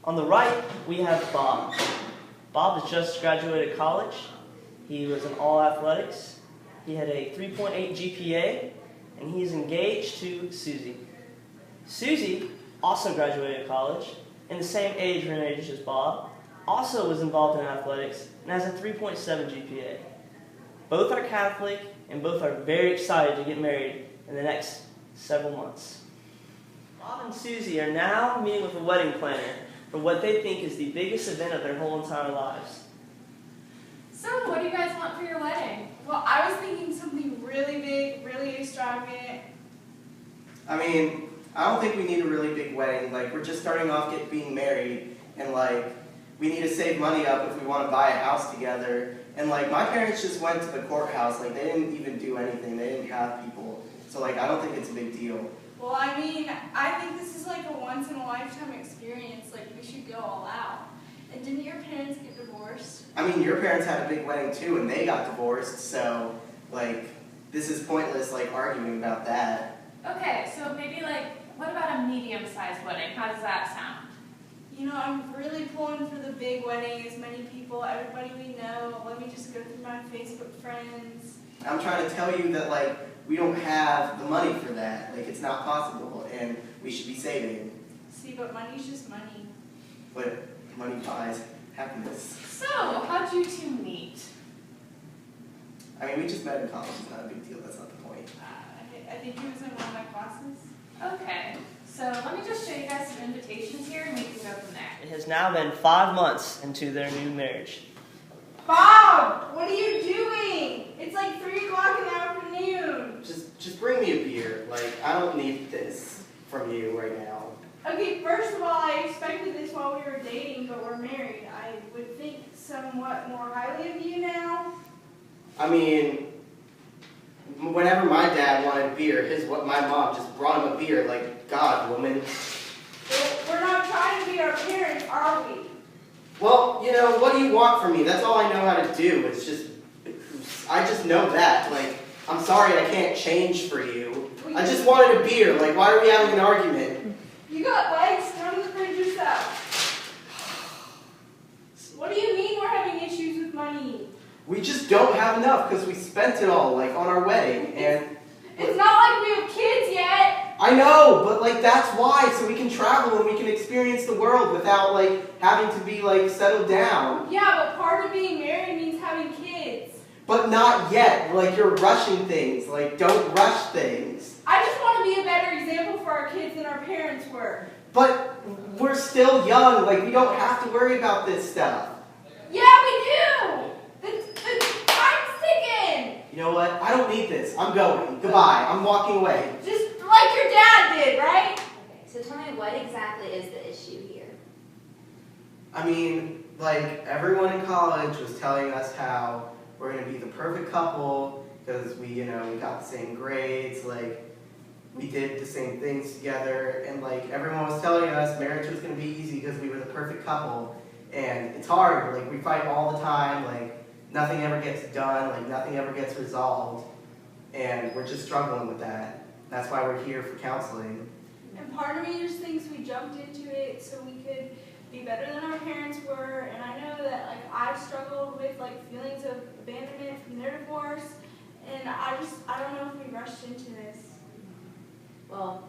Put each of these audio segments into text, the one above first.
On the right, we have Bob. Bob has just graduated college. He was in all athletics. He had a 3.8 GPA, and he is engaged to Susie. Susie also graduated college, in the same age range as Bob, also was involved in athletics, and has a 3.7 GPA. Both are Catholic, and both are very excited to get married in the next several months. Bob and Susie are now meeting with a wedding planner for what they think is the biggest event of their whole entire lives. So, what do you guys want for your wedding? Well, I was thinking something really big, really extravagant. I mean, I don't think we need a really big wedding. Like, we're just starting off being married, and like, we need to save money up if we want to buy a house together. And like, my parents just went to the courthouse. Like, they didn't even do anything. They didn't have people. So like, I don't think it's a big deal. Well, I mean, I think this is like a once-in-a-lifetime experience. Like, we should go all out. And didn't your parents get divorced? I mean, your parents had a big wedding too, and they got divorced. So like, this is pointless, like, arguing about that. Okay, so maybe like, what about a medium-sized wedding? How does that sound? You know, I'm really pulling for the big wedding, as many people, everybody we know. Let me just go through my Facebook friends. I'm trying to tell you that, like, we don't have the money for that. Like, it's not possible, and we should be saving. See, but money's just money. But money buys happiness. So, how'd you two meet? I mean, we just met in college. It's not a big deal. That's not the point. I think he was in one of my classes. Okay, so let me just show you guys some invitations here and we can go from there. It has now been 5 months into their new marriage. Bob, what are you doing? It's like 3 o'clock in the afternoon. Just bring me a beer. Like, I don't need this from you right now. Okay, first of all, I expected this while we were dating, but we're married. I would think somewhat more highly of you now. I mean, whenever my dad wanted beer, my mom just brought him a beer. Like, God, woman. Well, we're not trying to be our parents, are we? Well, you know, what do you want from me? That's all I know how to do. I just know that. Like, I'm sorry I can't change for you. I just wanted a beer. Like, why are we having an argument? You got legs, go to the fridge yourself. What do you mean we're having issues with money? We just don't have enough because we spent it all, like, on our wedding, and... It's not like we have kids yet! I know, but, like, that's why, so we can travel and we can experience the world without, like, having to be, like, settled down. Yeah, but part of being married means having kids. But not yet. Like, you're rushing things. Like, don't rush things. I just want to be a better example for our kids than our parents were. But we're still young. Like, we don't have to worry about this stuff. Yeah, we do! The time's ticking! You know what? I don't need this. I'm going. Goodbye. I'm walking away. Just like your dad did, right? Okay, so tell me what exactly is the issue here? I mean, like, everyone in college was telling us how we're going to be the perfect couple because we got the same grades, like, we did the same things together, and, like, everyone was telling us marriage was going to be easy because we were the perfect couple. And it's hard. Like, we fight all the time. Like, nothing ever gets done. Like, nothing ever gets resolved. And we're just struggling with that. That's why we're here for counseling. And part of me just thinks we jumped into it so we could be better than our parents were. And I know that, like, I've struggled with, like, feelings of abandonment from their divorce. And I don't know if we rushed into this. Well,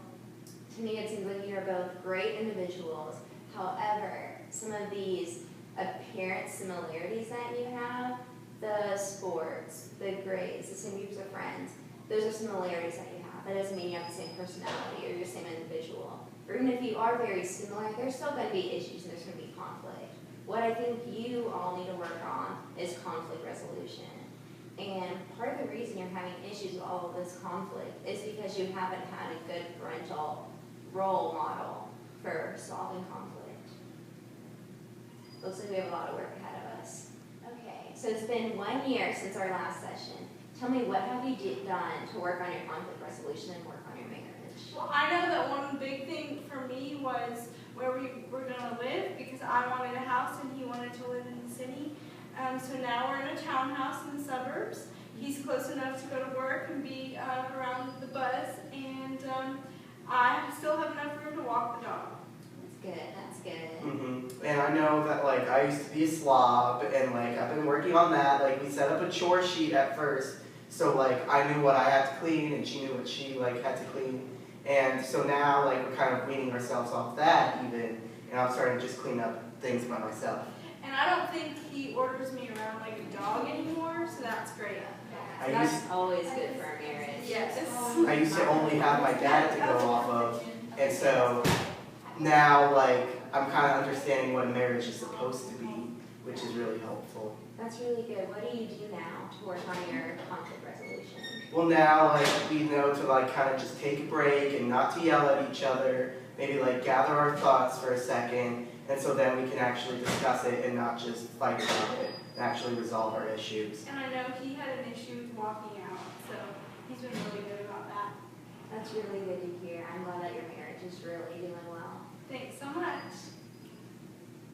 to me it seems like you're both great individuals. However, some of these apparent similarities that you have, the sports, the grades, the same groups of friends, those are similarities that you have. That doesn't mean you have the same personality or you're the same individual. Or even if you are very similar, there's still going to be issues and there's going to be conflict. What I think you all need to work on is conflict resolution. And part of the reason you're having issues with all of this conflict is because you haven't had a good parental role model for solving conflict. Looks like we have a lot of work ahead of us. Okay, so it's been 1 year since our last session. Tell me, what have you done to work on your conflict resolution and work on your marriage? Well, I know that one big thing for me was where we were going to live because I wanted a house and he wanted to live in the city. So now we're in a townhouse in the suburbs. He's close enough to go to work and be around the buzz, and I still have enough room to walk the dog. That's good, that's good. Mm-hmm. know that like I used to be a slob, and like I've been working on that. Like we set up a chore sheet at first, so like I knew what I had to clean, and she knew what she like had to clean. And so now like we're kind of weaning ourselves off that even, and I'm starting to just clean up things by myself. And I don't think he orders me around like a dog anymore, so that's great. That's always good for a marriage. Yes. I used to only have my dad to go off of, and so now like I'm kind of understanding what a marriage is supposed to be, which is really helpful. That's really good. What do you do now to work on your conflict resolution? Well, now like we know to like kind of just take a break and not to yell at each other, maybe like gather our thoughts for a second, and so then we can actually discuss it and not just fight about it and actually resolve our issues. And I know he had an issue with walking out, so he's been really good about that. That's really good to hear. I'm glad that your marriage is really doing